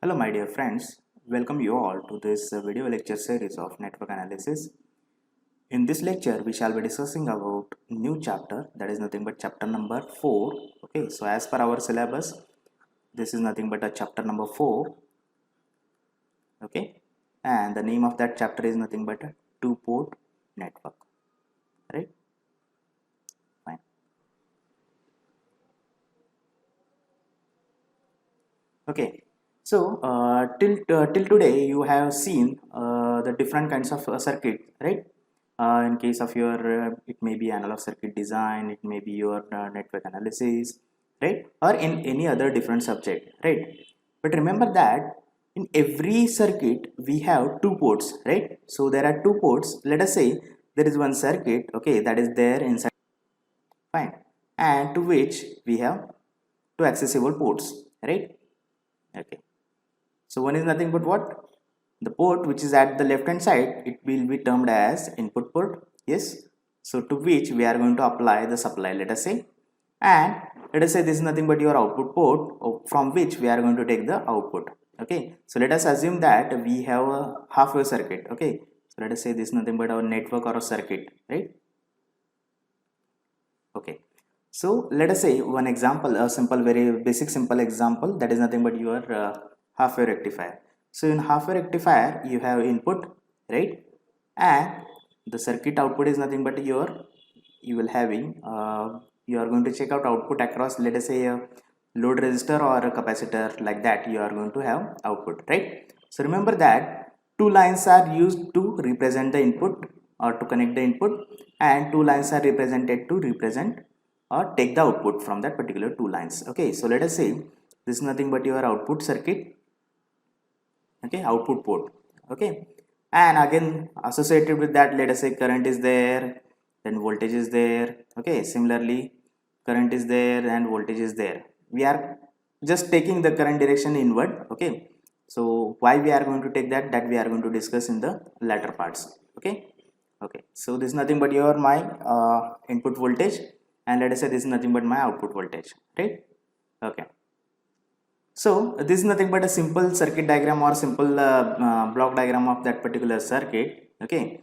Hello my dear friends, welcome you all to this video lecture series of network analysis. In this lecture we shall be discussing about new chapter, that is nothing but chapter number 4. Okay, so as per our syllabus this is nothing but a chapter number 4. Okay, and the name of that chapter is nothing but a two-port network, right? Fine. Okay, so till today you have seen the different kinds of circuit, right? In case of your, it may be analog circuit design, it may be your network analysis, right? Or in any other different subject, right? But remember that in every circuit we have two ports, right? So there are two ports. Let us say there is one circuit, okay, that is there inside, fine, and to which we have two accessible ports, right? Okay, so one is nothing but what? The port which is at the left hand side, it will be termed as input port. Yes. So to which we are going to apply the supply, let us say. And let us say this is nothing but your output port from which we are going to take the output. Okay. So let us assume that we have a half-wave circuit. Okay. So let us say this is nothing but our network or a circuit, right? Okay. So let us say one example, a simple, very basic simple example, that is nothing but your half-wave rectifier. So in half-wave rectifier you have input, right? And the circuit output is nothing but you will having you are going to check out output across, let us say, a load resistor or a capacitor, like that you are going to have output, right? So remember that two lines are used to represent the input or to connect the input, and two lines are represented to represent or take the output from that particular two lines. Okay, so let us say this is nothing but your output circuit, okay, output port. Okay, and again associated with that, let us say current is there, then voltage is there. Okay, similarly current is there and voltage is there. We are just taking the current direction inward. Okay, so why we are going to take that we are going to discuss in the latter parts. Okay. Okay, so this is nothing but your my input voltage, and let us say this is nothing but my output voltage, right? Okay, so this is nothing but a simple circuit diagram or simple block diagram of that particular circuit. Okay,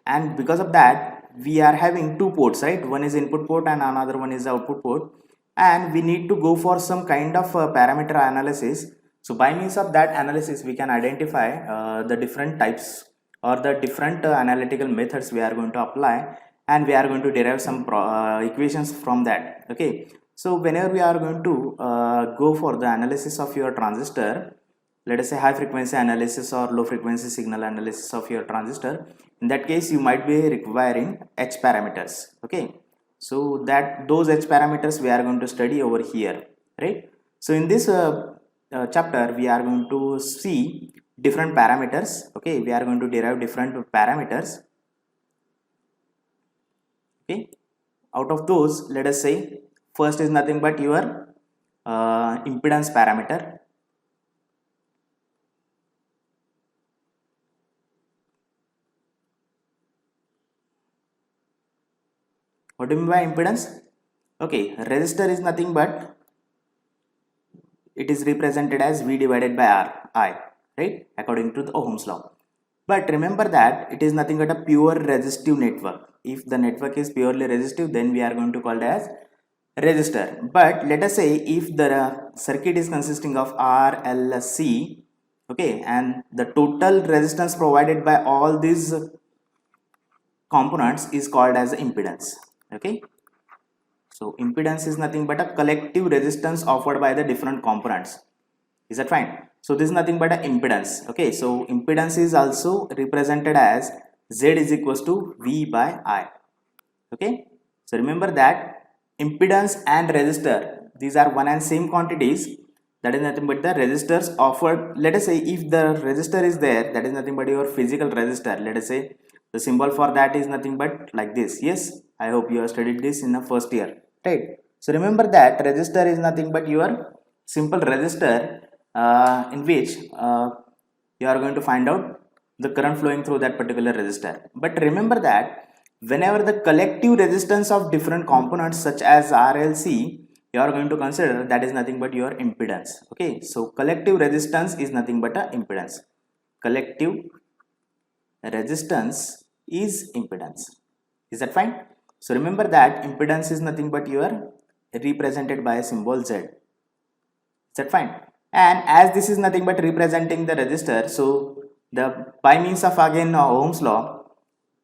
and because of that we are having two ports, right? One is input port and another one is output port, and we need to go for some kind of parameter analysis. So by means of that analysis we can identify the different types or the different analytical methods we are going to apply, and we are going to derive some equations from that. Okay, so whenever we are going to go for the analysis of your transistor, let us say high frequency analysis or low frequency signal analysis of your transistor, in that case you might be requiring H parameters. Okay, so that those H parameters we are going to study over here, right? So in this chapter we are going to see different parameters. Okay, we are going to derive different parameters. Okay, out of those, let us say first is nothing but your impedance parameter. What do you mean by impedance? Okay, resistor is nothing but it is represented as V divided by R, I, right? According to the Ohm's law. But remember that it is nothing but a pure resistive network. If the network is purely resistive, then we are going to call it as resistor. But let us say if the circuit is consisting of R, L, C, okay, and the total resistance provided by all these components is called as impedance. Okay, so impedance is nothing but a collective resistance offered by the different components. Is that fine? So this is nothing but an impedance. Okay, so impedance is also represented as Z is equals to V by I. Okay, so remember that impedance and resistor, these are one and same quantities. That is nothing but the resistors offered. Let us say if the resistor is there, that is nothing but your physical resistor. Let us say the symbol for that is nothing but like this. Yes, I hope you have studied this in the first year, right? So remember that resistor is nothing but your simple resistor in which you are going to find out the current flowing through that particular resistor. But remember that whenever the collective resistance of different components such as RLC you are going to consider that is nothing but your impedance. Okay, so collective resistance is nothing but a impedance. Collective resistance is impedance. Is that fine? So remember that impedance is nothing but your represented by a symbol Z. Is that fine? And as this is nothing but representing the resistor, so the by means of again Ohm's law,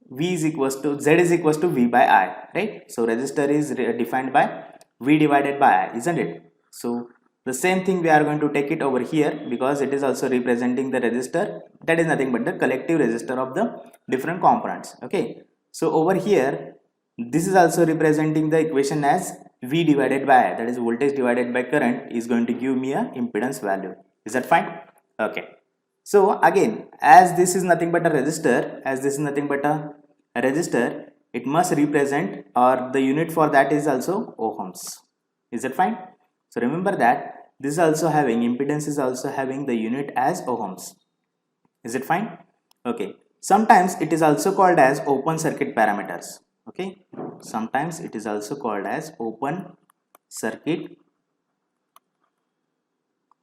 V is equals to Z is equals to V by I, right? So resistor is defined by V divided by I, isn't it? So the same thing we are going to take it over here, because it is also representing the resistor, that is nothing but the collective resistor of the different components. Okay, so over here this is also representing the equation as V divided by I, that is voltage divided by current, is going to give me a impedance value. Is that fine? Okay. So again, as this is nothing but a resistor, it must represent, or the unit for that is also ohms. Is that fine? So remember that this is also having, impedance is also having the unit as ohms. Is it fine? Okay. Sometimes it is also called as open circuit parameters. Okay. Sometimes it is also called as open circuit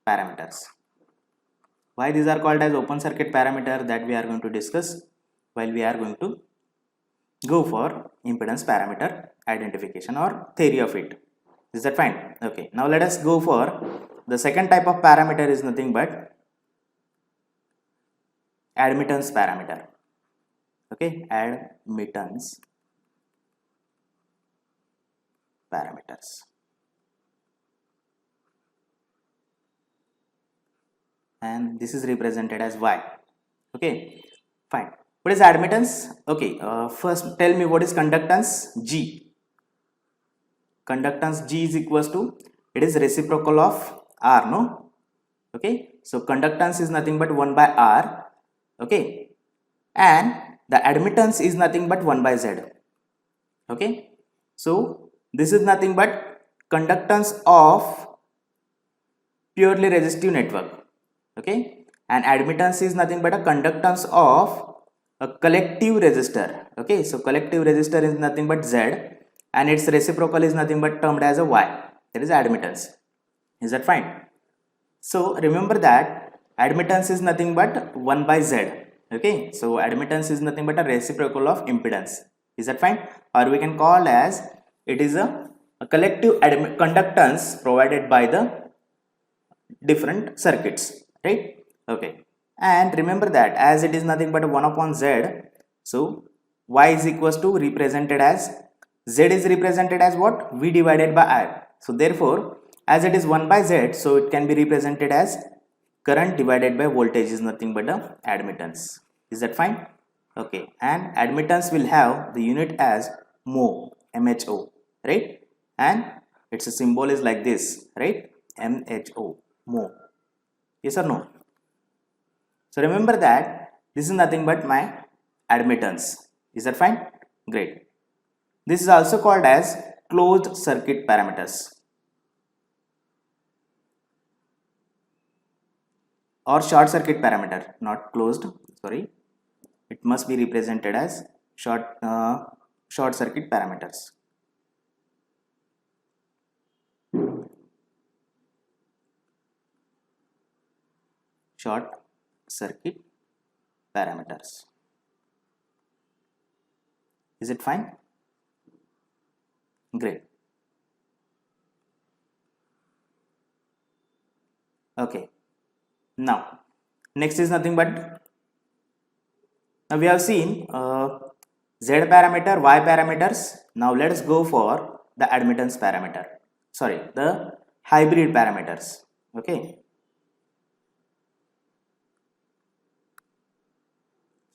parameters. Why these are called as open circuit parameter, that we are going to discuss while we are going to go for impedance parameter identification or theory of it. Is that fine? Okay. Now let us go for the second type of parameter, is nothing but admittance parameter. Okay, admittance parameters. And this is represented as Y. Okay, fine. What is admittance? Okay, first tell me what is conductance? G. Conductance G is equals to, it is reciprocal of R, no? Okay, so conductance is nothing but 1 by R. Okay, and the admittance is nothing but 1 by Z. Okay, so this is nothing but conductance of purely resistive network. Okay, and admittance is nothing but a conductance of a collective resistor. Okay, so collective resistor is nothing but Z, and its reciprocal is nothing but termed as a Y, that is admittance. Is that fine? So remember that admittance is nothing but 1 by Z. Okay, so admittance is nothing but a reciprocal of impedance. Is that fine? Or we can call as it is a collective conductance provided by the different circuits, right? Okay, and remember that as it is nothing but 1 upon Z, so Y is equals to represented as, Z is represented as what? V divided by I. So therefore, as it is 1 by Z, so it can be represented as current divided by voltage, is nothing but a admittance. Is that fine? Okay, and admittance will have the unit as mho, MHO, right? And its a symbol is like this, right? MHO, mho. Yes or no? So remember that this is nothing but my admittance. Is that fine? Great. This is also called as closed circuit parameters or short circuit parameter, not closed, sorry. It must be represented as short circuit parameters. Short circuit parameters. Is it fine? Great. Okay. Now, next is nothing but, now we have seen Z parameter, Y parameters. Now let us go for the admittance parameter. Sorry, the hybrid parameters. Okay.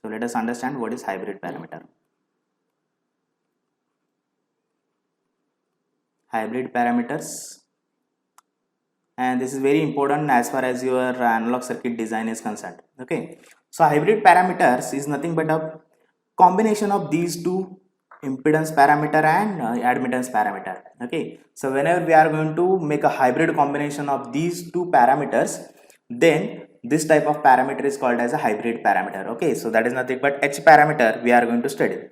So let us understand what is hybrid parameter. Hybrid parameters, and this is very important as far as your analog circuit design is concerned. Okay, so hybrid parameters is nothing but a combination of these two, impedance parameter and admittance parameter. Okay, so whenever we are going to make a hybrid combination of these two parameters, then this type of parameter is called as a hybrid parameter. Okay, so that is nothing but H parameter we are going to study.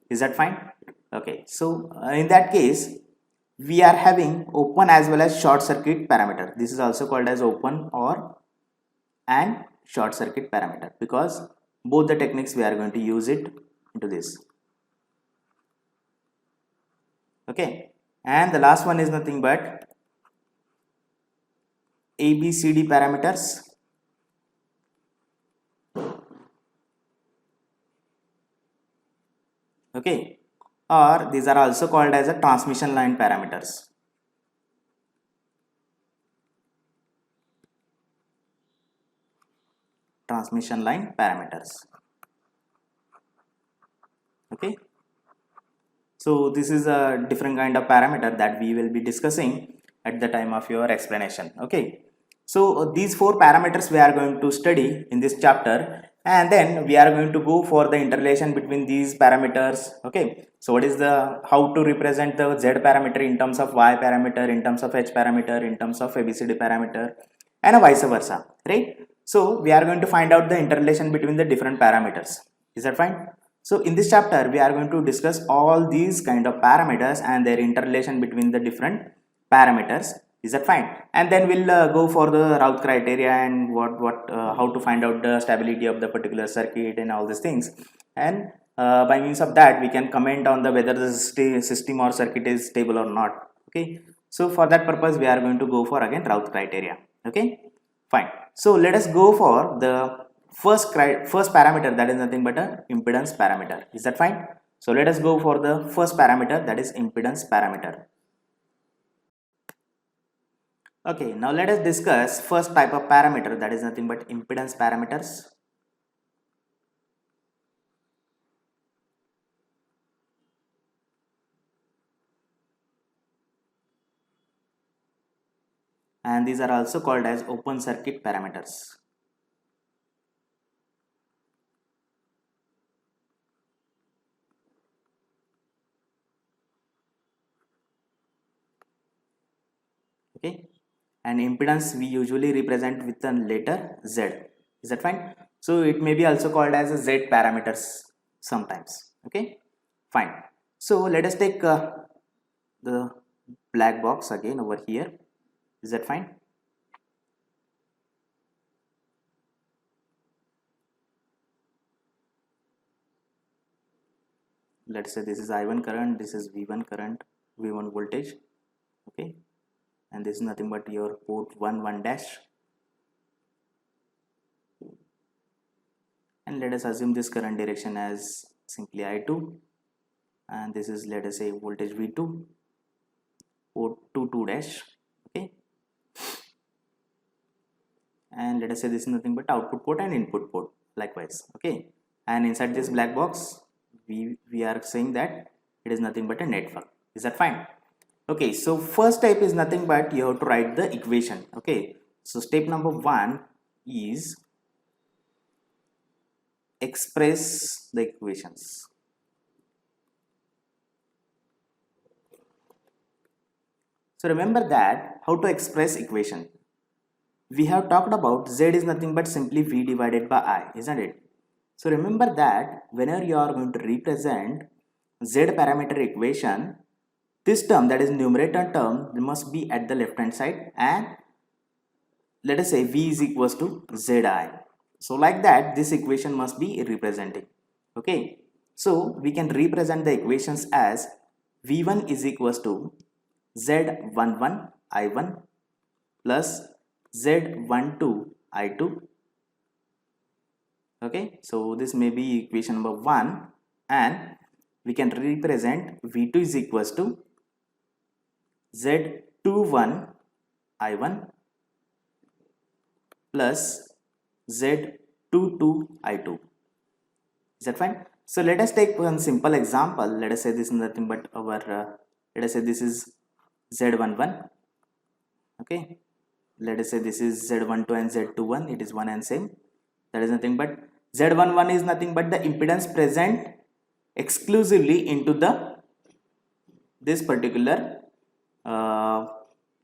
Is that fine? Okay, so in that case, we are having open as well as short circuit parameter. This is also called as open or and short circuit parameter, because both the techniques we are going to use it into this. Okay, and the last one is nothing but ABCD parameters. Okay, or these are also called as a transmission line parameters. Transmission line parameters. Okay, so this is a different kind of parameter that we will be discussing at the time of your explanation. Okay, so these four parameters we are going to study in this chapter, and then we are going to go for the interrelation between these parameters. Okay, so what is the how to represent the Z parameter in terms of Y parameter, in terms of H parameter, in terms of ABCD parameter, and vice versa, right? So we are going to find out the interrelation between the different parameters. Is that fine? So in this chapter, we are going to discuss all these kind of parameters and their interrelation between the different parameters. Is that fine? And then we'll go for the route criteria and how to find out the stability of the particular circuit and all these things. And by means of that, we can comment on the whether the system or circuit is stable or not. Okay. So for that purpose, we are going to go for again route criteria. Okay. Fine. So let us go for the first parameter, that is nothing but a impedance parameter. Is that fine? So let us go for the first parameter, that is impedance parameter. Okay, now let us discuss first type of parameter, that is nothing but impedance parameters. And these are also called as open circuit parameters. Okay, and impedance we usually represent with the letter Z. Is that fine? So it may be also called as a Z parameters sometimes. Okay, fine. So let us take the black box again over here. Is that fine? Let's say this is I1 current, this is V1 current, V1 voltage. Okay, and this is nothing but your port 1 dash. And let us assume this current direction as simply I2, and this is, let us say, voltage V2, port 2 dash. Okay, and let us say this is nothing but output port and input port likewise. Okay, and inside this black box we are saying that it is nothing but a network. Is that fine? Okay, so first step is nothing but you have to write the equation. Okay, so step number 1 is express the equations. So remember that how to express equation. We have talked about Z is nothing but simply V divided by I, isn't it? So remember that whenever you are going to represent Z parameter equation, this term, that is numerator term, must be at the left hand side, and let us say V is equals to Zi. So like that this equation must be representing. Okay, so we can represent the equations as V1 is equals to Z11 I1 plus Z12 I2. Okay, so this may be equation number 1, and we can represent V2 is equals to Z21 I1 plus Z22 I2. Is that fine? So let us take one simple example. Let us say this is nothing but our let us say this is Z11. Okay, let us say this is Z12 and Z21. It is one and same. That is nothing but Z11 is nothing but the impedance present exclusively into the this particular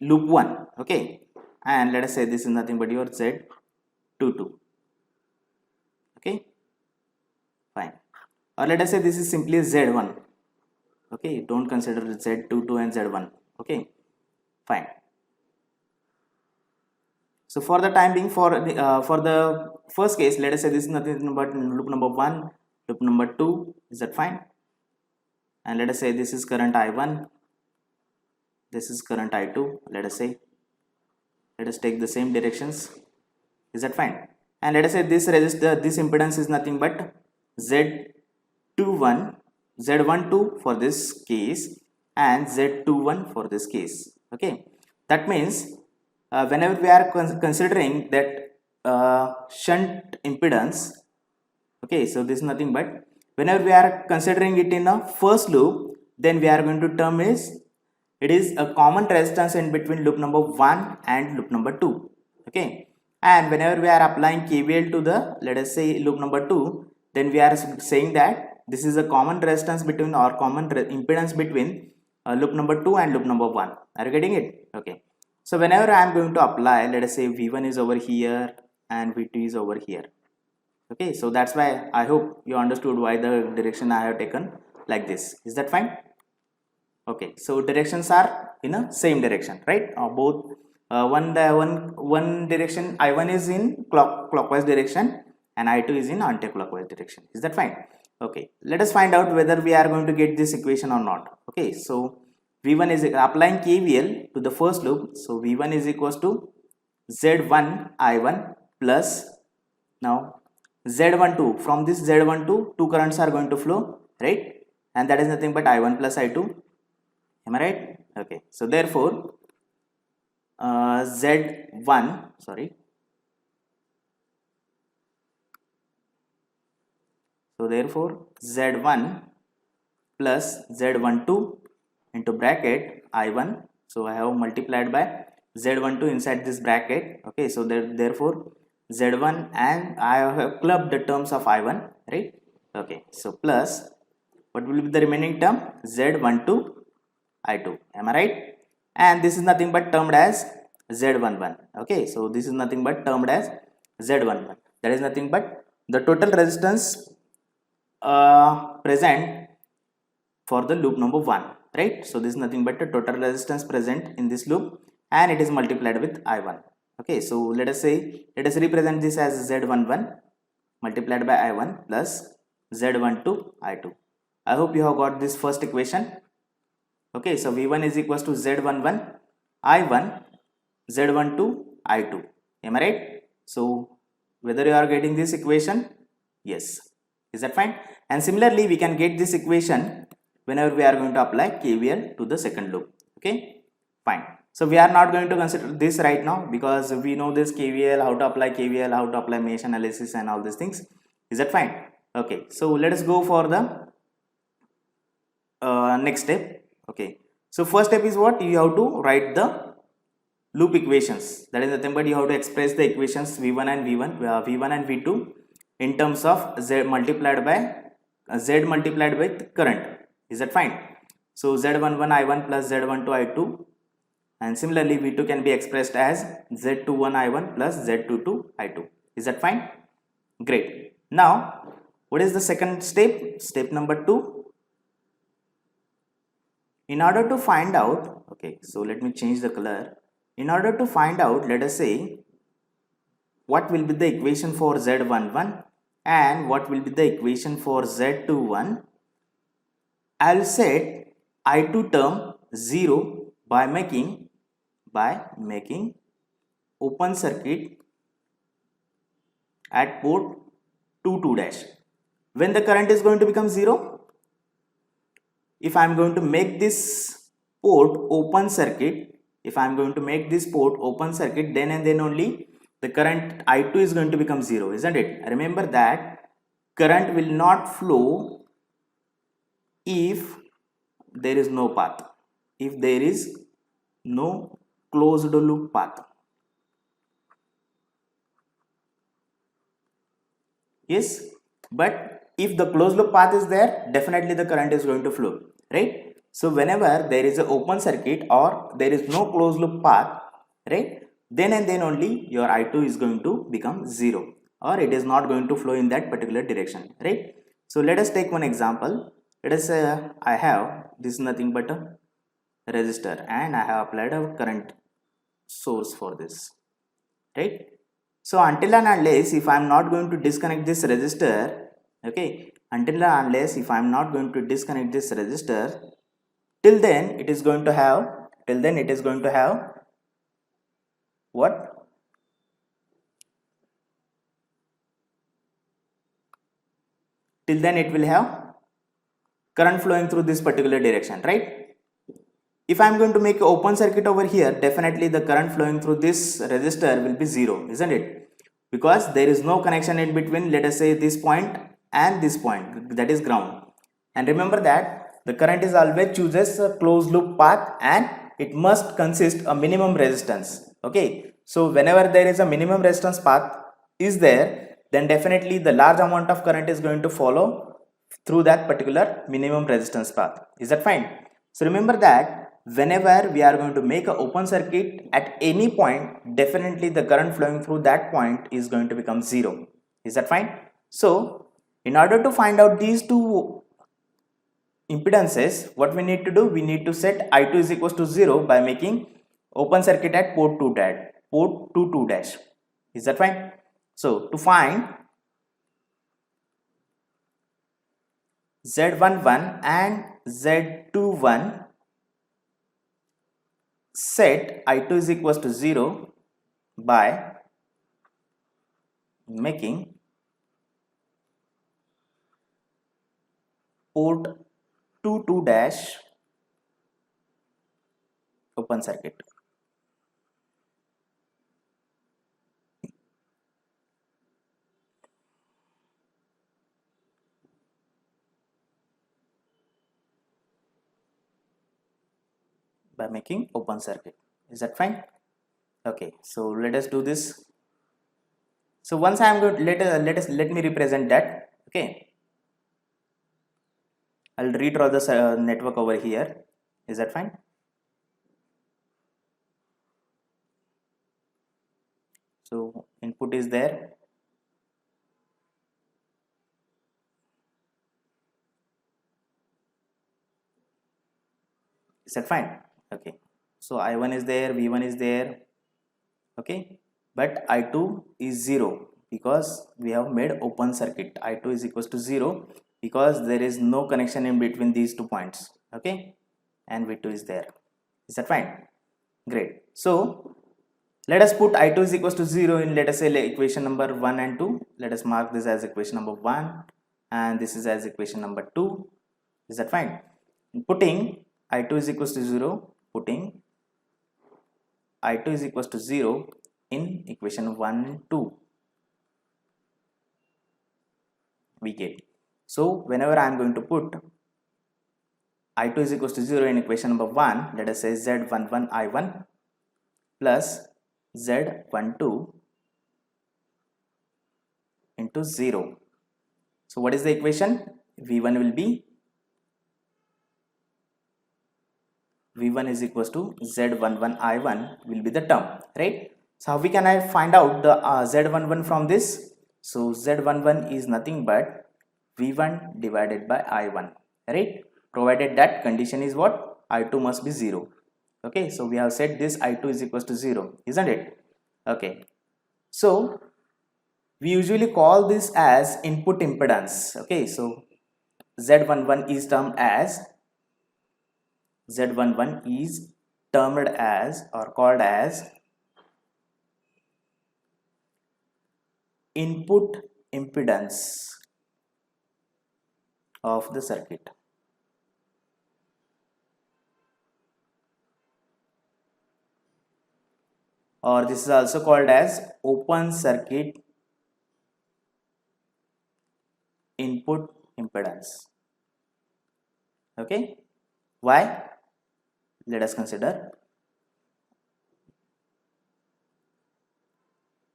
loop 1. Okay, and let us say this is nothing but your Z22. Okay, fine. Or let us say this is simply Z1. Okay, don't consider Z22 and Z1. Okay, fine. So for the time being, for the first case, let us say this is nothing but loop number 1, loop number 2. Is that fine? And let us say this is current I1, this is current I2. Let us say, let us take the same directions. Is that fine? And let us say this resistor, this impedance is nothing but Z21, Z12 for this case, and Z21 for this case. Okay, that means whenever we are considering that shunt impedance, okay, so this is nothing but whenever we are considering it in a first loop, then we are going to term is it is a common resistance in between loop number 1 and loop number 2. Okay, and whenever we are applying KVL to the, let us say, loop number 2, then we are saying that this is a common resistance between or common impedance between loop number 2 and loop number 1. Are you getting it? Okay, so whenever I am going to apply, let us say V1 is over here and V2 is over here. Okay, so that's why I hope you understood why the direction I have taken like this. Is that fine? Okay, so directions are in a same direction, right? Both one direction, I1 is in clockwise direction and I2 is in anti-clockwise direction. Is that fine? Okay, let us find out whether we are going to get this equation or not. Okay, so V1 is applying KVL to the first loop. So V1 is equals to Z1 I1 plus, now Z12, from this Z12 two currents are going to flow, right? And that is nothing but I1 plus I2. Am I right? Okay, so therefore Z1, sorry, so therefore Z1 plus Z12 into bracket I1, so I have multiplied by Z12 inside this bracket. Okay, so therefore Z1, and I have clubbed the terms of I1, right? Okay, so plus what will be the remaining term? Z12 I2. Am I right? And this is nothing but termed as Z11. Okay, so this is nothing but termed as Z11. That is nothing but the total resistance present for the loop number 1, right? So this is nothing but the total resistance present in this loop, and it is multiplied with I1. Okay, so let us represent this as Z11 multiplied by I1 plus Z12 I2. I hope you have got this first equation. Okay, so V1 is equals to Z11 I1 Z12 I2. Am I right? So whether you are getting this equation, yes. Is that fine? And similarly, we can get this equation whenever we are going to apply KVL to the second loop. Okay, fine. So we are not going to consider this right now because we know this KVL, how to apply KVL, how to apply mesh analysis and all these things. Is that fine? Okay, so let us go for the next step. Okay, so first step is what? You have to write the loop equations. That is nothing but you have to express the equations V1 and V1 and V2 in terms of Z multiplied by Z multiplied with current. Is that fine? So Z11 I1 plus Z12 I2, and similarly V2 can be expressed as Z21 I1 plus Z22 I2. Is that fine? Great. Now what is the second step? Step number 2. In order to find out, okay, so let me change the color. In order to find out, let us say, what will be the equation for Z11 and what will be the equation for Z21, I will set I2 term 0 by making open circuit at port 2 dash. When the current is going to become 0? If I am going to make this port open circuit, then and then only the current I2 is going to become 0, isn't it? Remember that current will not flow if there is no path, if there is no closed loop path. Yes, but if the closed loop path is there, definitely the current is going to flow, right? So whenever there is an open circuit or there is no closed loop path, right, then and then only your I2 is going to become 0, or it is not going to flow in that particular direction, right? So let us take one example. Let us say I have this, nothing but a resistor and I have applied a current source for this, right? So until and unless if I am not going to disconnect this resistor, okay, until and unless if I am not going to disconnect this resistor, till then it is going to have, what? Till then it will have current flowing through this particular direction, right? If I am going to make an open circuit over here, definitely the current flowing through this resistor will be zero, isn't it? Because there is no connection in between, let us say this point and this point, that is ground. And remember that the current is always chooses a closed loop path and it must consist a minimum resistance. Okay, so whenever there is a minimum resistance path is there, then definitely the large amount of current is going to follow through that particular minimum resistance path. Is that fine? So remember that whenever we are going to make an open circuit at any point, definitely the current flowing through that point is going to become zero. Is that fine? So in order to find out these two impedances, what we need to do, we need to set I2 is equals to 0 by making open circuit at port 2 dash. Is that fine? So to find Z11 and Z21, set I2 is equals to 0 by making port 2 dash open circuit. By making open circuit. Is that fine? Okay, so let us do this. So once I am going, let me represent that. Okay, I'll redraw the network over here. Is that fine? So input is there. Is that fine? Okay, so I1 is there, V1 is there. Okay, but I2 is 0 because we have made open circuit. I2 is equals to 0 because there is no connection in between these 2 points. Okay, and V2 is there. Is that fine? Great. So let us put I2 is equals to 0 in, let us say, equation number 1 and 2. Let us mark this as equation number 1 and this is as equation number 2. Is that fine? Putting I2 is equals to 0, putting I2 is equals to 0 in equation 1 and 2, we get. So whenever I am going to put I2 is equals to 0 in equation number 1, let us say Z11 I1 plus Z12 into 0. So what is the equation? V1 will be, V1 is equals to Z11 I1 will be the term, right? So how we can I find out the Z11 from this? So Z11 is nothing but V1 divided by I1, right? Provided that condition is what? I2 must be 0. Okay, so we have said this I2 is equals to 0, isn't it? Okay, so we usually call this as input impedance. Okay, so Z11 is termed as or called as input impedance of the circuit. Or this is also called as open circuit input impedance. Okay, why? Let us consider.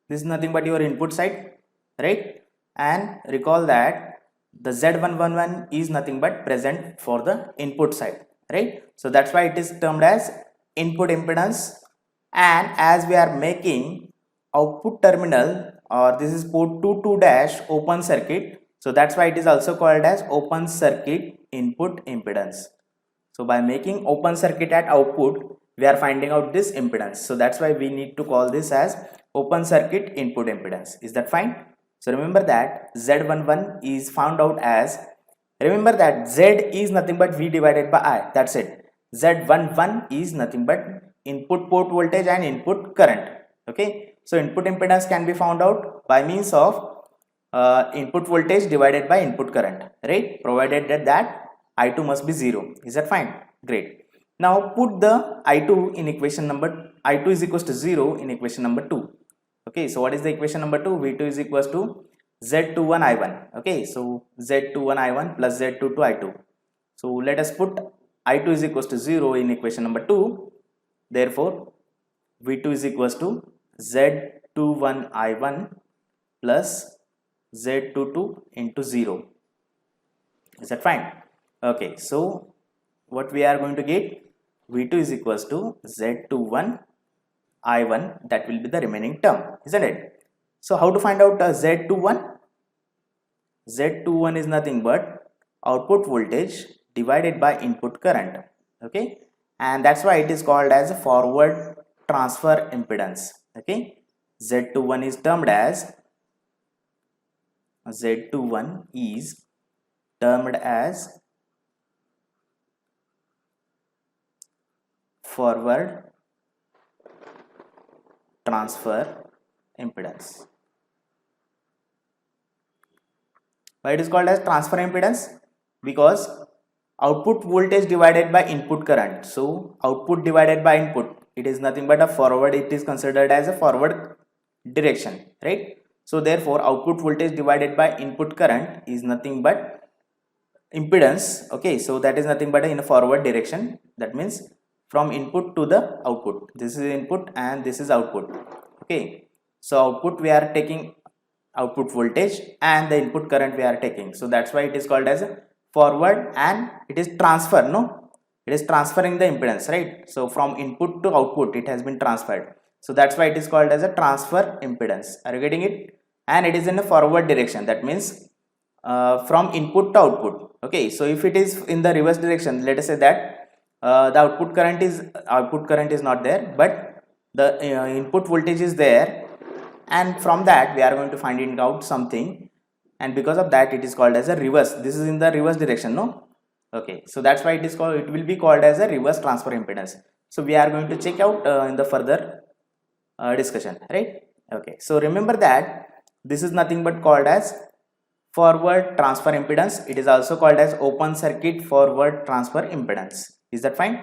This is nothing but your input side, right? And recall that the Z111 is nothing but present for the input side, right? So that's why it is termed as input impedance. And as we are making output terminal, or this is port 2 dash open circuit, so that's why it is also called as open circuit input impedance. So by making open circuit at output, we are finding out this impedance. So that's why we need to call this as open circuit input impedance. Is that fine? So remember that Z11 is found out as, remember that Z is nothing but V divided by I. That's it. Z11 is nothing but input port voltage and input current. Okay. So input impedance can be found out by means of input voltage divided by input current, right? Provided that I2 must be 0. Is that fine? Great. Now put the I2 in equation number, I2 is equals to 0 in equation number 2. Okay, so what is the equation number 2? V2 is equals to Z21 I1. Okay, so Z21 I1 plus Z22 I2. So let us put I2 is equals to 0 in equation number 2. Therefore, V2 is equals to Z21 I1 plus Z22 into 0. Is that fine? Okay, so what we are going to get? V2 is equals to Z21 I1, that will be the remaining term, isn't it? So how to find out Z21? Z21 is nothing but output voltage divided by input current, okay? And that's why it is called as a forward transfer impedance, okay? Z21 is termed as forward transfer impedance. Why it is called as transfer impedance? Because output voltage divided by input current. So output divided by input, it is nothing but a forward, it is considered as a forward direction, right? So therefore output voltage divided by input current is nothing but impedance. Okay, so that is nothing but in a forward direction. That means from input to the output. This is input and this is output. Okay, so output we are taking output voltage and the input current we are taking. So that's why it is called as a forward, and it is transfer. No, it is transferring the impedance, right? So from input to output it has been transferred. So that's why it is called as a transfer impedance. Are you getting it? And it is in a forward direction. That means from input to output. Okay, so if it is in the reverse direction, let us say that the output current is not there, but the input voltage is there, and from that we are going to find out something, and because of that it is called as a reverse. This is in the reverse direction, no? Okay, so that's why it will be called as a reverse transfer impedance. So we are going to check out in the further discussion, right? Okay, so remember that this is nothing but called as forward transfer impedance. It is also called as open circuit forward transfer impedance. Is that fine?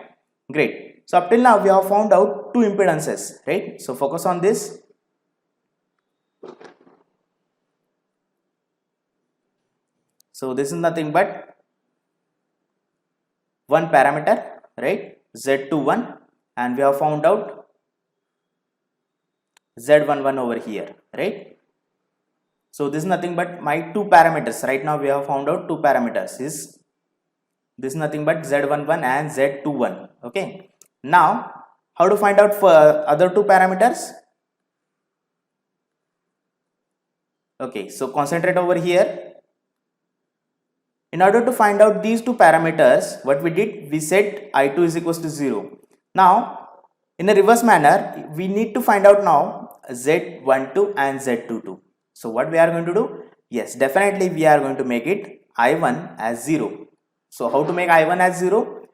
Great. So up till now we have found out two impedances, right? So focus on this. So this is nothing but one parameter, right? Z21, and we have found out Z11 over here, right? So this is nothing but my two parameters. Right now we have found out two parameters. This is nothing but Z11 and Z21. Okay. Now how to find out for other two parameters? Okay, so concentrate over here. In order to find out these two parameters, what we did, we set I2 is equals to 0. Now in a reverse manner, we need to find out now Z12 and Z22. So what we are going to do? Yes, definitely we are going to make it I1 as 0. So how to make I1 as 0?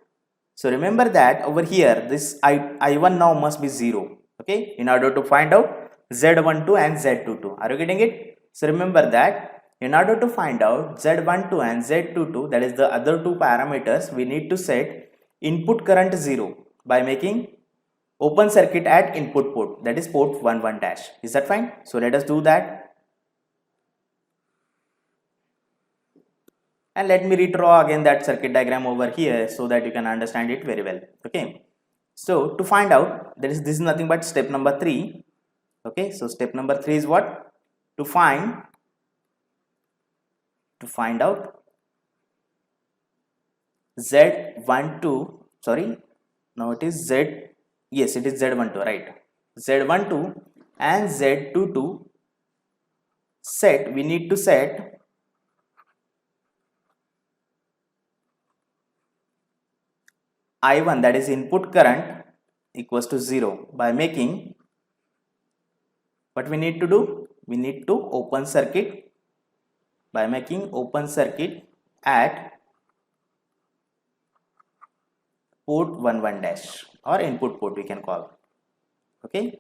So remember that over here this I1 now must be 0. Okay, in order to find out Z12 and Z22. Are you getting it? So remember that in order to find out Z12 and Z22, that is the other two parameters, we need to set input current 0 by making open circuit at input port, that is port 11 dash. Is that fine? So let us do that. And let me redraw again that circuit diagram over here so that you can understand it very well. Okay. So to find out, this is nothing but step number 3. Okay. So step number 3 is what? To find out Z12, sorry, now it is Z, yes, it is Z12, right? Z12 and Z22 set, we need to set I1, that is input current, equals to 0 by making, what we need to do? We need to open circuit by making open circuit at port 11 dash, or input port we can call. Okay,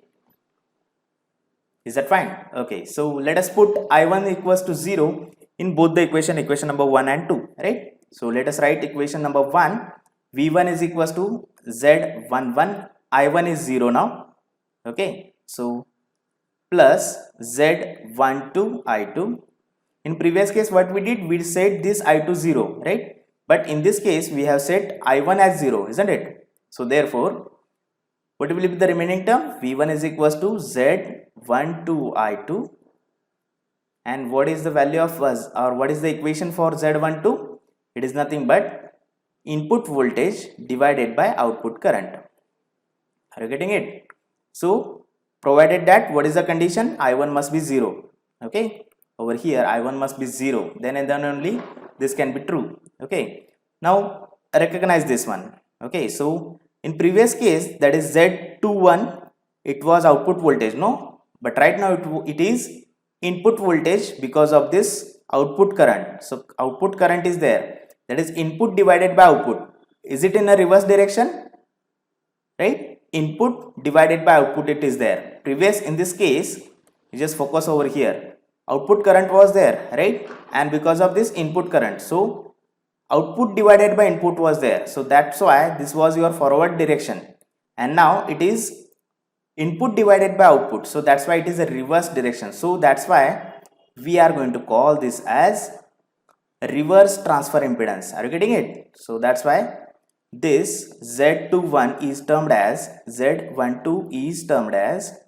is that fine? Okay, so let us put I1 equals to 0 in both the equation number 1 and 2, right? So let us write equation number 1, V1 is equals to Z11, I1 is 0 now, okay? So plus Z12 I2. In previous case what we did, we set this I2 0, right? But in this case we have set I1 as 0, isn't it? So therefore what will be the remaining term? V1 is equals to Z12 I2. And what is the value of us, or what is the equation for Z12? It is nothing but input voltage divided by output current. Are you getting it? So provided that, what is the condition? I1 must be 0. Okay, over here I1 must be 0, then and then only this can be true. Okay, now recognize this one. Okay, so in previous case, that is Z21, it was output voltage, no, but right now it is input voltage because of this output current. So output current is there, that is input divided by output. Is it in a reverse direction? Right, input divided by output, it is there. Previous, in this case, you just focus over here, output current was there, right? And because of this input current, so output divided by input was there, so that's why this was your forward direction. And now it is input divided by output, so that's why it is a reverse direction. So that's why we are going to call this as reverse transfer impedance. Are you getting it? So that's why this Z21 is termed as, Z12 is termed as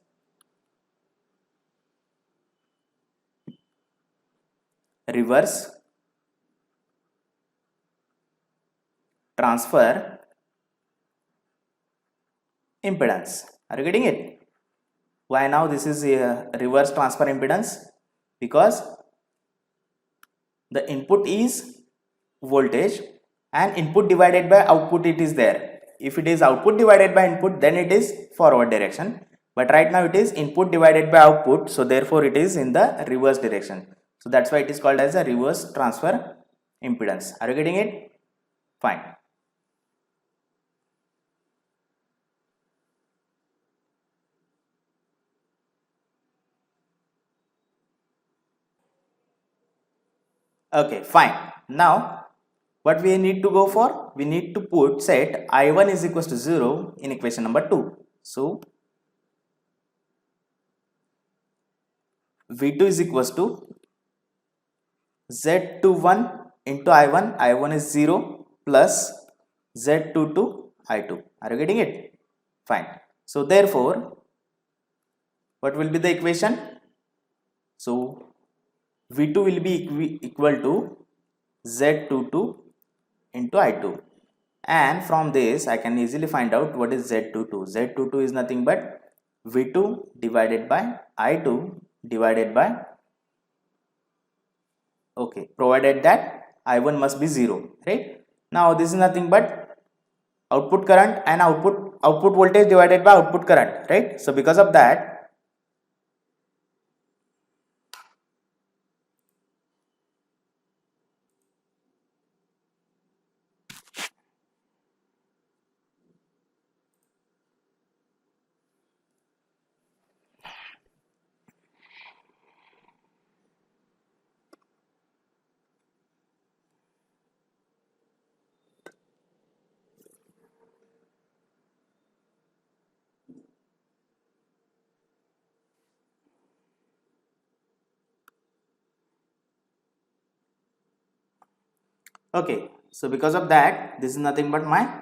reverse transfer impedance. Are you getting it? Why now this is a reverse transfer impedance? Because the input is voltage and input divided by output, it is there. If it is output divided by input, then it is forward direction, but right now it is input divided by output, so therefore it is in the reverse direction. So that's why it is called as a reverse transfer impedance. Are you getting it? Fine. Okay, fine. Now what we need to go for? We need to put set I1 is equals to 0 in equation number 2. So V2 is equals to Z21 into I1, I1 is 0, plus Z22 I2. Are you getting it? Fine. So therefore, what will be the equation? So V2 will be equal to Z22 into I2. And from this I can easily find out what is Z22. Z22 is nothing but V2 divided by I2 divided by, okay, provided that I1 must be 0, right? Now this is nothing but output current and output voltage divided by output current, right? So because of that, okay, so because of that, this is nothing but my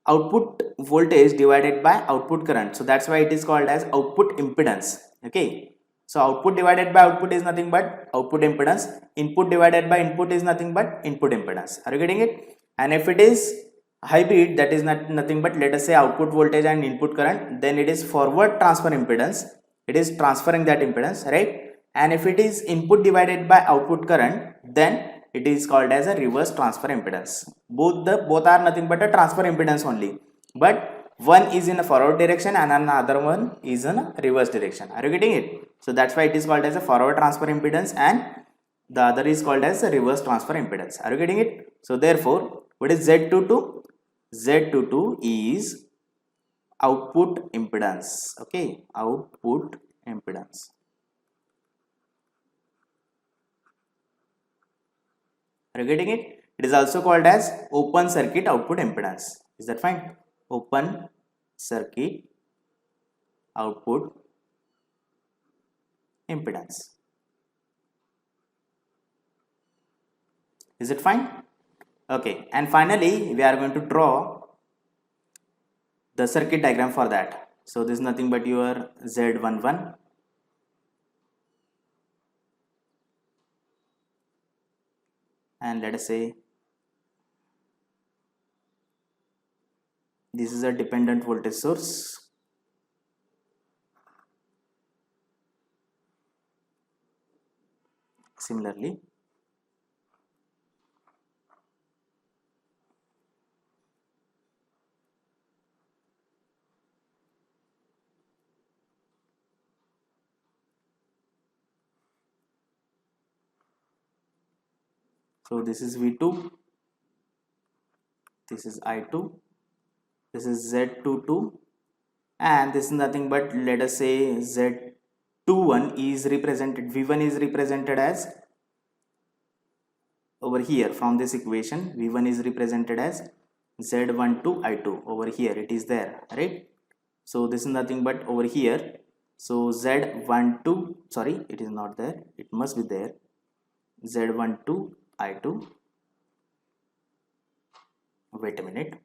output voltage divided by output current. So that's why it is called as output impedance. Okay, so output divided by output is nothing but output impedance. Input divided by input is nothing but input impedance. Are you getting it? And if it is hybrid, that is nothing but, let us say, output voltage and input current, then it is forward transfer impedance. It is transferring that impedance, right? And if it is input divided by output current, then it is called as a reverse transfer impedance. Both are nothing but a transfer impedance only, but one is in a forward direction and another one is in a reverse direction. Are you getting it? So that's why it is called as a forward transfer impedance and the other is called as a reverse transfer impedance. Are you getting it? So therefore, what is Z22? Z22 is output impedance. Okay, output impedance. Are you getting it? It is also called as open circuit output impedance. Is that fine? Open circuit output impedance. Is it fine? Okay, and finally we are going to draw the circuit diagram for that. So this is nothing but your Z11, and let us say this is a dependent voltage source. Similarly, so this is V2, this is I2, this is Z22, and this is nothing but, let us say, Z21 is represented, V1 is represented as, over here from this equation, V1 is represented as Z12 I2. Over here it is there, right? So this is nothing but over here. So Z12, sorry, it is not there, it must be there. Z12 I2. Wait a minute.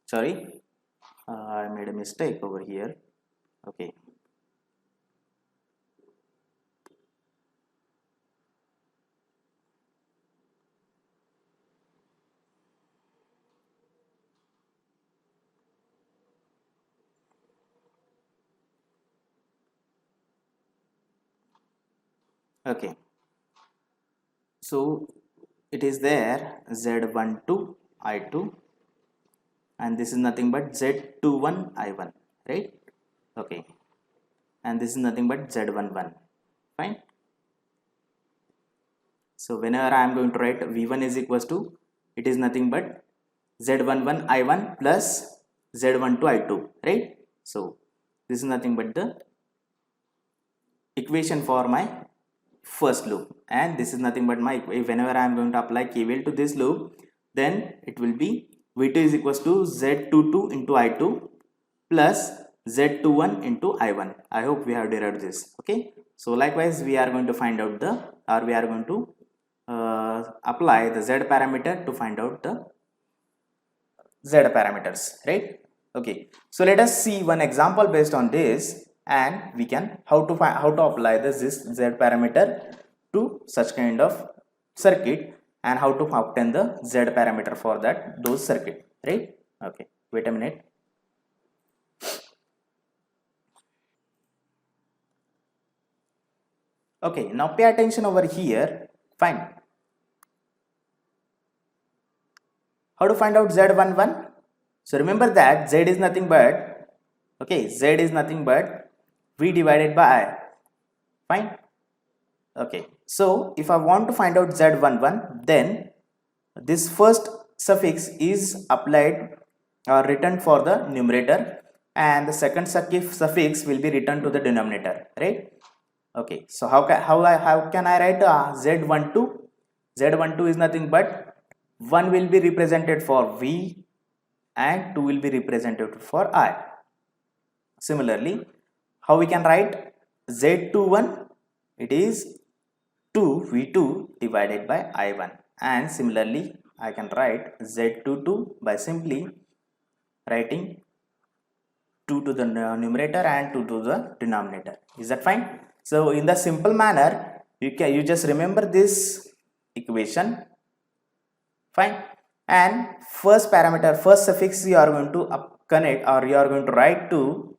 Sorry, I made a mistake over here. Okay. Okay. So it is there Z12 I2, and this is nothing but Z21 I1, right? Okay, and this is nothing but Z11. Fine. So whenever I am going to write V1 is equals to, it is nothing but Z11 I1 plus Z12 I2, right? So this is nothing but the equation for my first loop, and this is nothing but my, whenever I am going to apply KVL to this loop, then it will be V2 is equals to Z22 into I2 plus Z21 into I1. I hope we have derived this. Okay, so likewise we are going to find out the, or we are going to apply the Z parameter to find out the Z parameters, right? Okay, so let us see one example based on this, and we can how to apply this Z parameter to such kind of circuit, and how to obtain the Z parameter for those circuit, right? Okay, wait a minute. Okay, now pay attention over here. Fine. How to find out Z11? So remember that Z is nothing but, okay, Z is nothing but V divided by I. Fine. Okay, so if I want to find out Z11, then this first suffix is applied or written for the numerator, and the second suffix will be written to the denominator, right? Okay, so how can I write Z12? Z12 is nothing but 1 will be represented for V and 2 will be represented for I. Similarly, how we can write Z21? It is 2V2 divided by I1, and similarly I can write Z22 by simply writing 2 to the numerator and 2 to the denominator. Is that fine? So in the simple manner, you just remember this equation. Fine. and first parameter, first suffix you are going to connect, or you are going to write to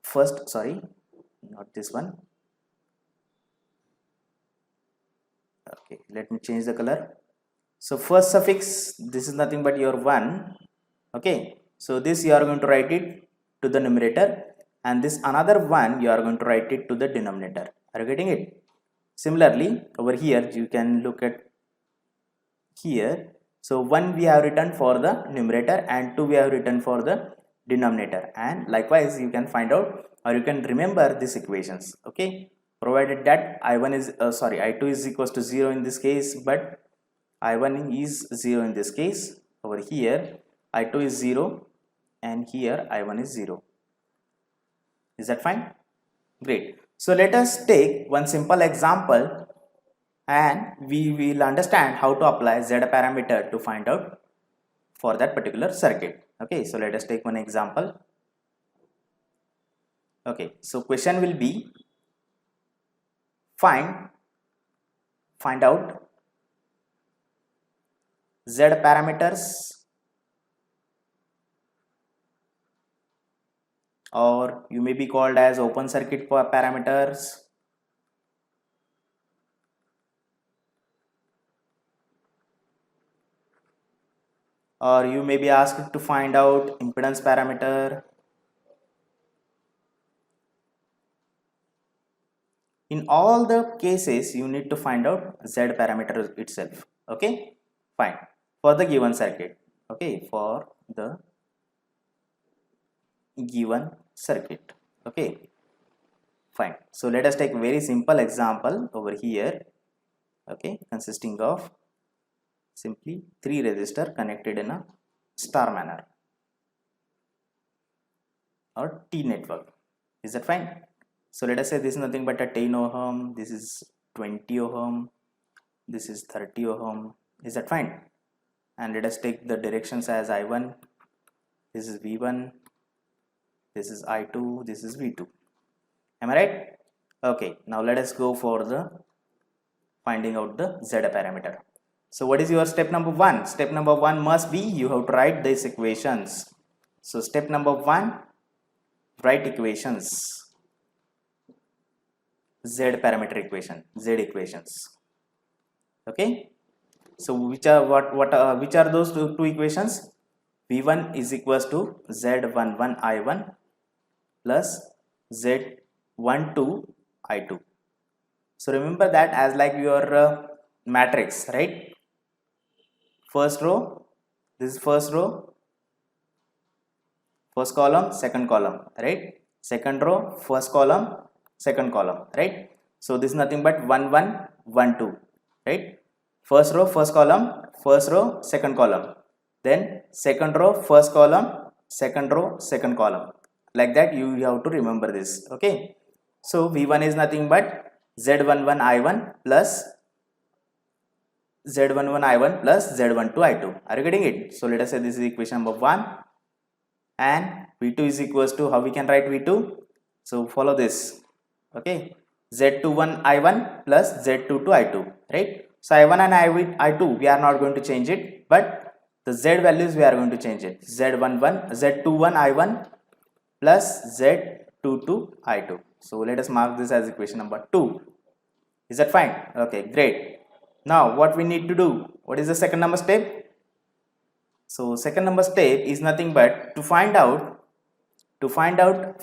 first, sorry, not this one. Okay, let me change the color. So first suffix, this is nothing but your 1. Okay, so this you are going to write it to the numerator, and this another 1 you are going to write it to the denominator. Are you getting it? Similarly, over here you can look at here. So 1 we have written for the numerator and 2 we have written for the denominator, and likewise you can find out or you can remember these equations. Okay, provided that I1 is I2 is equals to 0 in this case, but I1 is 0 in this case. Over here I2 is 0 and here I1 is 0. Is that fine? Great. So let us take one simple example and we will understand how to apply Z parameter to find out for that particular circuit. Okay, so let us take one example. Okay, so question will be find out Z parameters, or you may be called as open circuit parameters, or you may be asked to find out impedance parameter. In all the cases you need to find out Z parameter itself. Okay, fine, for the given circuit. Okay, for the given circuit. Okay, fine. So let us take a very simple example over here. Okay, consisting of simply 3 resistor connected in a star manner or T network. Is that fine? So let us say this is nothing but a 10 ohm, this is 20 ohm, this is 30 ohm. Is that fine? And let us take the directions as I1, this is V1, this is I2, this is V2. Am I right? Okay, now let us go for the finding out the Z parameter. So what is your step number 1? Step number 1 must be you have to write these equations. So step number 1, write equations, Z parameter equation, Z equations. Okay, so which are which are those two equations? V1 is equals to Z11 I1 plus Z12 I2. So remember that as like your matrix, right? First row, this is first row, first column, second column, right? Second row, first column, second column, right? So this is nothing but 1 1 1 2, right? First row, first column, first row, second column, then second row, first column, second row, second column. Like that you have to remember this. Okay, so V1 is nothing but Z11 I1 plus Z11 I1 plus Z12 I2. Are you getting it? So let us say this is equation number 1, and V2 is equals to, how we can write V2? So follow this. Okay, Z21 I1 plus Z22 I2, right? So I1 and I2 we are not going to change it, but the Z values we are going to change it. Z21 I1 plus Z22 I2. So let us mark this as equation number 2. Is that fine? Okay, great. Now what we need to do? What is the second number step? So second number step is nothing but to find out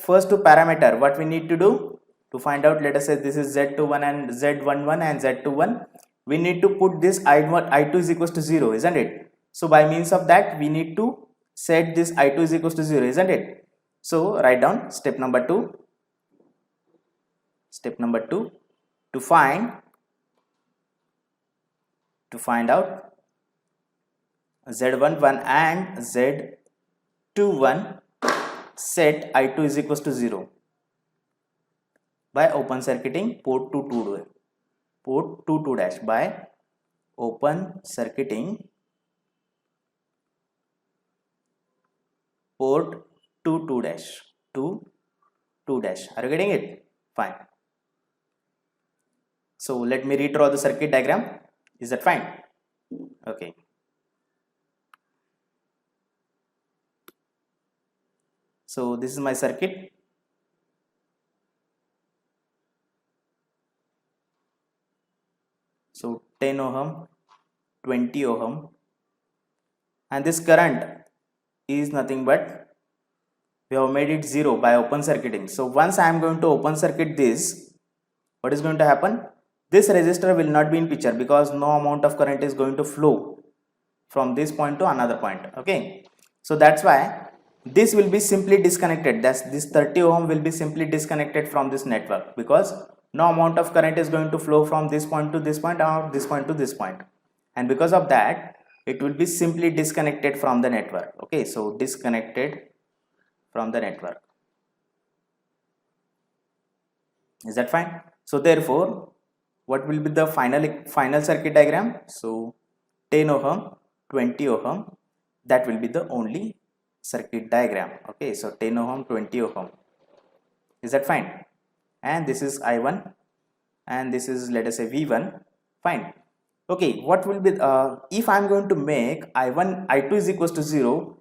first two parameter. What we need to do to find out, let us say this is Z21 and Z11 and Z21, we need to put this I2 is equals to 0, isn't it? So by means of that we need to set this I2 is equals to 0, isn't it? So write down step number 2 to find out Z11 and Z21, set I2 is equals to 0 by open circuiting port 2 dash, by open circuiting port 2 dash. Are you getting it? Fine. So let me redraw the circuit diagram. Is that fine? Okay. So this is my circuit. So 10 ohm, 20 ohm, and this current is nothing but we have made it 0 by open circuiting. So once I am going to open circuit this, what is going to happen? This resistor will not be in picture because no amount of current is going to flow from this point to another point. Okay, so that's why this will be simply disconnected. That's this 30 ohm will be simply disconnected from this network because no amount of current is going to flow from this point to this point or this point to this point, and because of that it will be simply disconnected from the network. Okay, so disconnected from the network. Is that fine? So therefore, what will be the final circuit diagram? So 10 ohm, 20 ohm, that will be the only circuit diagram. Okay, so 10 ohm, 20 ohm. Is that fine? And this is I1 and this is, let us say, V1. Fine. Okay, what will be if I am going to make I1 I2 is equals to 0,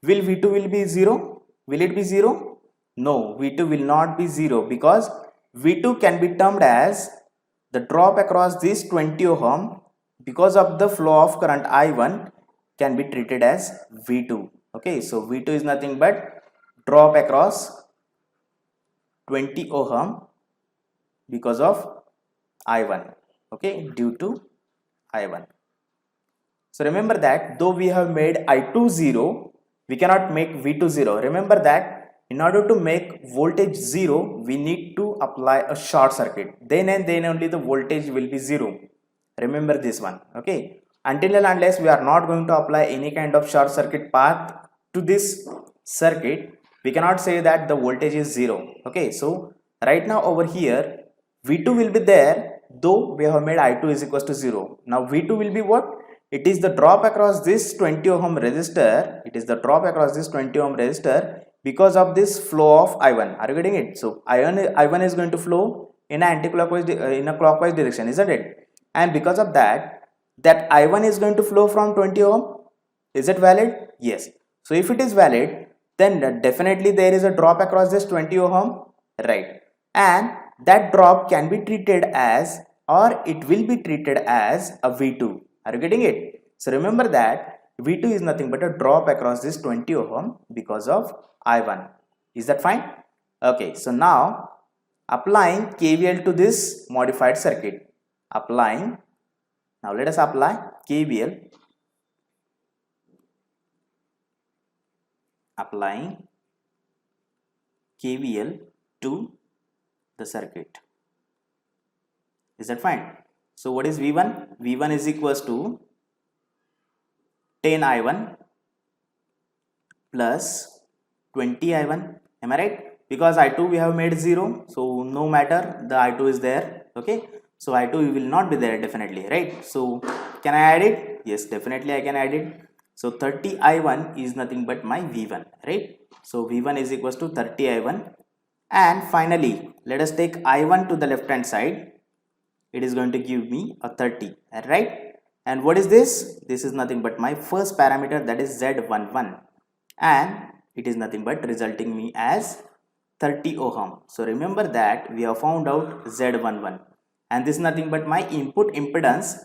will V2 will be 0? Will it be 0? No, V2 will not be 0 because V2 can be termed as the drop across this 20 ohm because of the flow of current I1 can be treated as V2. Okay, so V2 is nothing but drop across 20 ohm because of I1. Okay, due to I1. So remember that though we have made I2 0, we cannot make V2 0. Remember that in order to make voltage 0, we need to apply a short circuit. Then and then only the voltage will be 0. Remember this one. Okay. Until and unless we are not going to apply any kind of short circuit path to this circuit, we cannot say that the voltage is 0. Okay. So right now over here, V2 will be there though we have made I2 is equals to 0. Now V2 will be what? It is the drop across this 20 ohm resistor. It is the drop across this 20 ohm resistor because of this flow of I1. Are you getting it? So I1 is going to flow in a anti-clockwise in a clockwise direction, isn't it? And because of that, that I1 is going to flow from 20 ohm. Is it valid? Yes. So if it is valid, then definitely there is a drop across this 20 ohm, right? And that drop can be treated as, or it will be treated as a V2. Are you getting it? So remember that V2 is nothing but a drop across this 20 ohm because of I1. Is that fine? Okay, so now applying KVL to this modified circuit. Now let us apply KVL. Applying KVL to the circuit. Is that fine? So what is V1? V1 is equals to 10 I1 plus 20 I1. Am I right? Because I2 we have made 0. So no matter, the I2 is there. Okay. So I2 will not be there definitely. Right. So can I add it? Yes, definitely I can add it. So 30 I1 is nothing but my V1. Right. So V1 is equals to 30 I1. And finally, let us take I1 to the left hand side. It is going to give me a 30, right? And what is this? This is nothing but my first parameter, that is Z11, and it is nothing but resulting me as 30 ohm. So remember that we have found out Z11, and this is nothing but my input impedance,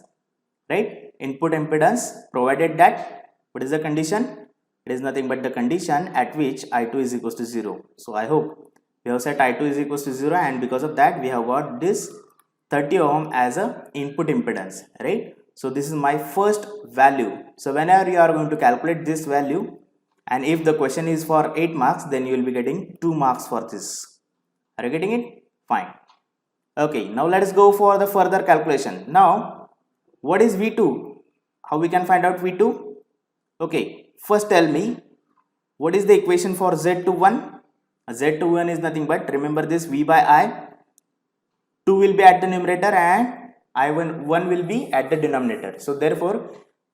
right? Input impedance, provided that what is the condition? It is nothing but the condition at which I2 is equals to 0. So I hope we have set I2 is equals to 0, and because of that we have got this 30 ohm as a input impedance, right? So this is my first value. So whenever you are going to calculate this value, and if the question is for 8 marks, then you will be getting 2 marks for this. Are you getting it? Fine. Okay, now let us go for the further calculation. Now what is V2? How we can find out V2? Okay, first tell me what is the equation for Z21? Z21 is nothing but, remember this, V by I. 2 will be at the numerator and I1 will be at the denominator. So therefore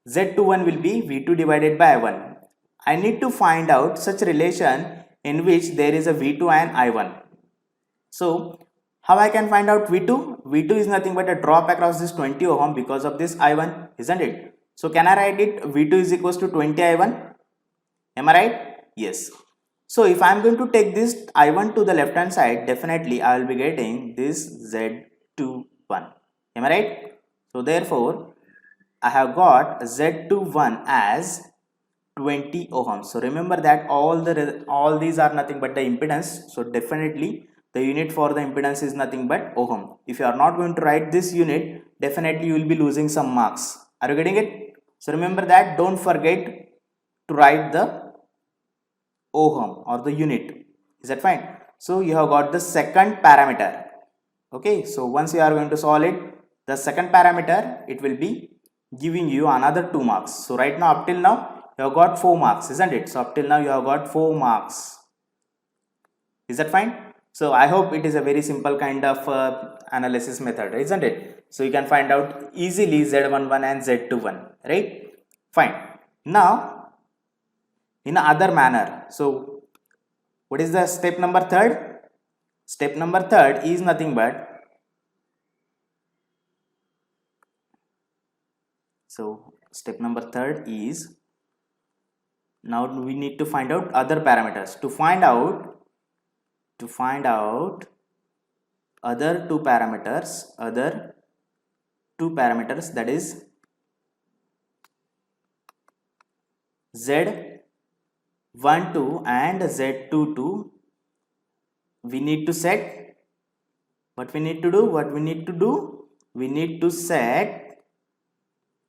Z21 will be V2 divided by I1. I need to find out such relation in which there is a V2 and I1. So how I can find out V2? V2 is nothing but a drop across this 20 ohm because of this I1, isn't it? So can I write it V2 is equals to 20 I1? Am I right? Yes. So if I am going to take this I1 to the left hand side, definitely I will be getting this Z21. Am I right? So therefore, I have got Z21 as 20 ohms. So remember that all these are nothing but the impedance. So definitely the unit for the impedance is nothing but ohm. If you are not going to write this unit, definitely you will be losing some marks. Are you getting it? So remember that, don't forget to write the ohm or the unit. Is that fine? So you have got the second parameter. Okay, so once you are going to solve it, the second parameter, it will be giving you another 2 marks. So right now, up till now, you have got 4 marks, isn't it? So up till now you have got 4 marks. Is that fine? So I hope it is a very simple kind of analysis method, isn't it? So you can find out easily Z11 and Z21, right? Fine. Now in other manner, so what is the step number third? Step number third is nothing but, so step number third is, now we need to find out other parameters. To find out other two parameters, that is Z12 and Z22, we need to set, what we need to do, we need to set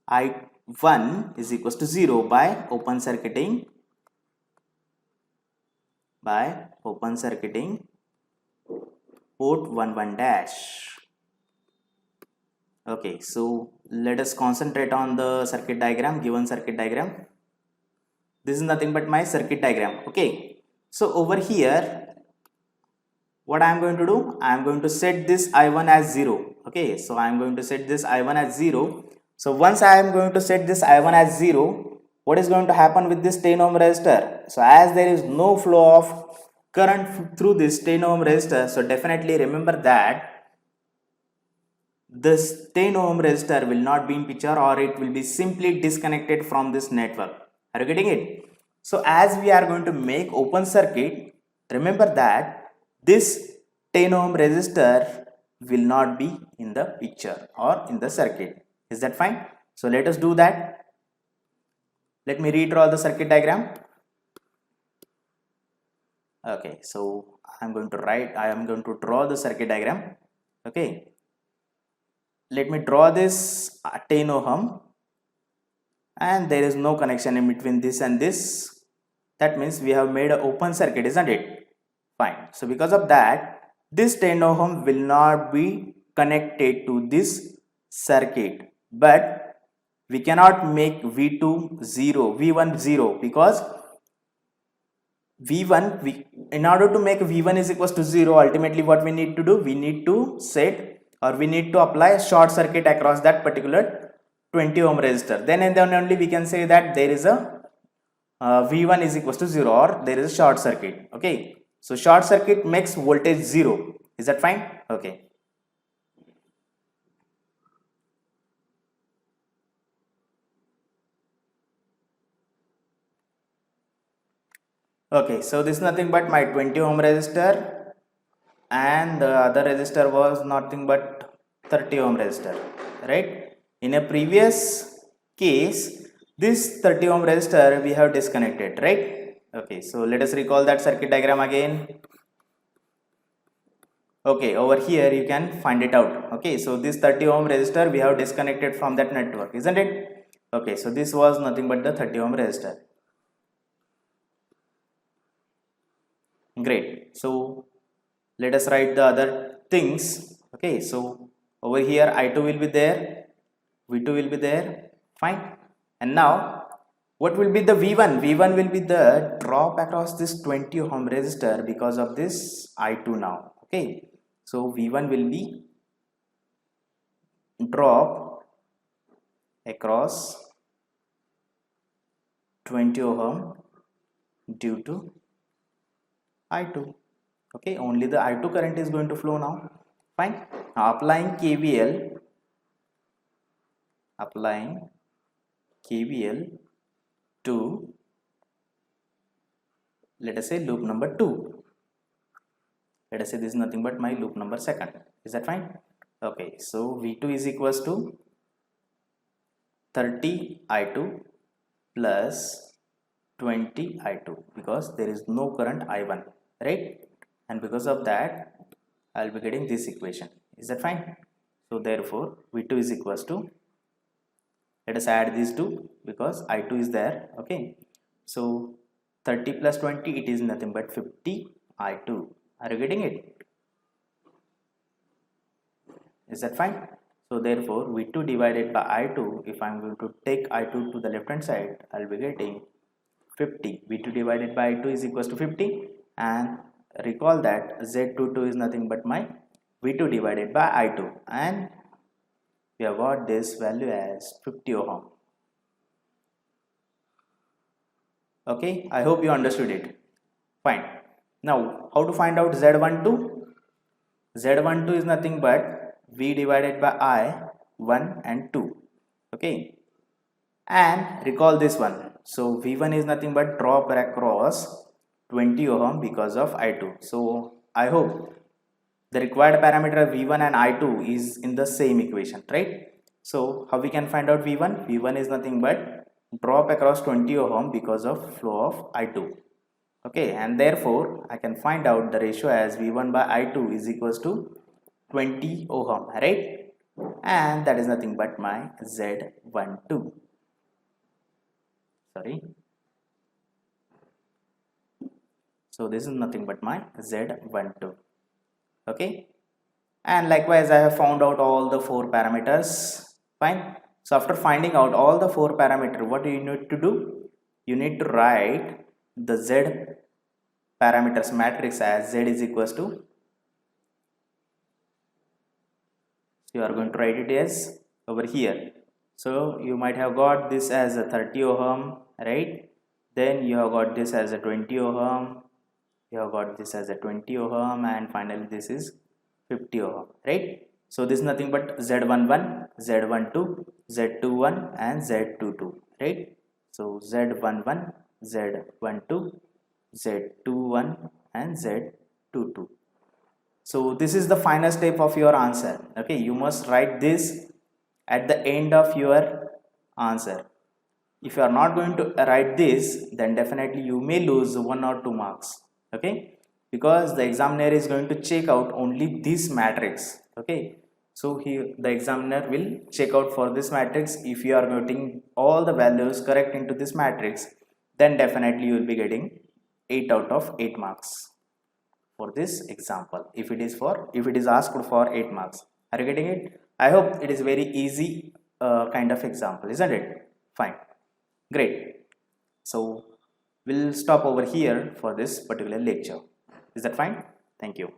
I1 is equals to 0 by open circuiting port 11 dash. Okay, so let us concentrate on the circuit diagram, given circuit diagram. This is nothing but my circuit diagram. Okay, so over here, what I am going to do, I am going to set this I1 as 0. Okay, so I am going to set this I1 as 0. So once I am going to set this I1 as 0, what is going to happen with this 10 ohm resistor? So as there is no flow of current through this 10 ohm resistor, so definitely remember that this 10 ohm resistor will not be in picture, or it will be simply disconnected from this network. Are you getting it? So as we are going to make open circuit, remember that this 10 ohm resistor will not be in the picture or in the circuit. Is that fine? So let us do that. Let me redraw the circuit diagram. Okay, so I am going to draw the circuit diagram. Okay, let me draw this 10 ohm, and there is no connection in between this and this. That means we have made an open circuit, isn't it? Fine. So because of that, this 10 ohm will not be connected to this circuit, but we cannot make V2 0, V1 0, because V1, in order to make V1 is equals to 0, ultimately what we need to do, we need to set, or we need to apply a short circuit across that particular 20 ohm resistor. Then and then only we can say that there is a V1 is equals to 0, or there is a short circuit. Okay, so short circuit makes voltage 0. Is that fine? Okay. Okay, so this is nothing but my 20 ohm resistor, and the other resistor was nothing but 30 ohm resistor, right? In a previous case, this 30 ohm resistor we have disconnected, right? Okay, so let us recall that circuit diagram again. Okay, over here you can find it out. Okay, so this 30 ohm resistor we have disconnected from that network, isn't it? Okay, so this was nothing but the 30 ohm resistor. Great. So let us write the other things. Okay, so over here I2 will be there, V2 will be there, fine. And now what will be the V1? V1 will be the drop across this 20 ohm resistor because of this I2 now. Okay, so V1 will be drop across 20 ohm due to I2. Okay, only the I2 current is going to flow now. Fine. Now applying KVL KVL to, let us say, loop number 2. Let us say this is nothing but my loop number 2nd. Is that fine? Okay, so V2 is equals to 30 I2 plus 20 I2 because there is no current I1, right? And because of that I'll be getting this equation. Is that fine? So therefore V2 is equals to, let us add these two because I2 is there. Okay, so 30 plus 20, it is nothing but 50 I2. Are you getting it? Is that fine? So therefore V2 divided by I2, if I'm going to take I2 to the left hand side, I'll be getting 50. V2 divided by I2 is equals to 50, and recall that Z22 is nothing but my V2 divided by I2, and we have got this value as 50 ohm. Okay, I hope you understood it. Fine. Now how to find out Z12? Z12 is nothing but V divided by I 1 and 2. Okay, and recall this one. So V1 is nothing but drop across 20 ohm because of I2. So I hope the required parameter V1 and I2 is in the same equation, right? So how we can find out V1? V1 is nothing but drop across 20 ohm because of flow of I2. Okay, and therefore I can find out the ratio as V1 by I2 is equals to 20 ohm, right? And that is nothing but my Z12. Sorry. So this is nothing but my Z12. Okay, and likewise I have found out all the 4 parameters. Fine. So after finding out all the 4 parameters, what do you need to do? You need to write the Z parameters matrix as Z is equals to, you are going to write it as over here. So you might have got this as a 30 ohm, right? Then you have got this as a 20 ohm, you have got this as a 20 ohm, and finally this is 50 ohm, right? So this is nothing but Z11, Z12, Z21 and Z22, right? So Z11, Z12, Z21 and Z22. So this is the final step of your answer. Okay, you must write this at the end of your answer. If you are not going to write this, then definitely you may lose 1 or 2 marks. Okay, because the examiner is going to check out only this matrix. Okay, so here the examiner will check out for this matrix. If you are getting all the values correct into this matrix, then definitely you will be getting 8 out of 8 marks for this example. If it is asked for 8 marks. Are you getting it? I hope it is very easy kind of example, isn't it? Fine. Great. So we'll stop over here for this particular lecture. Is that fine? Thank you.